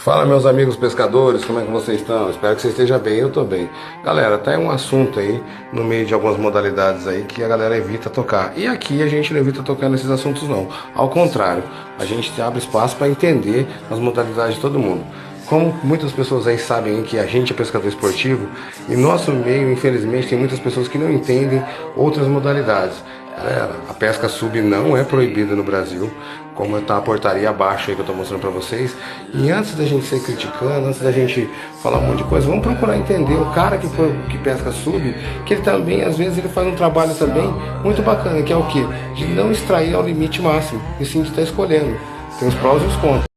Fala, meus amigos pescadores, como é que vocês estão? Espero que você esteja bem, eu tô bem. Galera, tá um assunto aí, no meio de algumas modalidades aí, que a galera evita tocar. E aqui a gente não evita tocar nesses assuntos não. Ao contrário, a gente abre espaço para entender as modalidades de todo mundo. Como muitas pessoas aí sabem que a gente é pescador esportivo, e nosso meio, infelizmente, tem muitas pessoas que não entendem outras modalidades. Galera, a pesca sub não é proibida no Brasil, como está a portaria abaixo aí que eu estou mostrando para vocês. E antes da gente ser criticando, antes da gente falar um monte de coisa, vamos procurar entender o cara que pesca sub, que ele também, às vezes, ele faz um trabalho também muito bacana, que é o quê? De não extrair ao limite máximo, e sim de estar escolhendo. Tem os prós e os contras.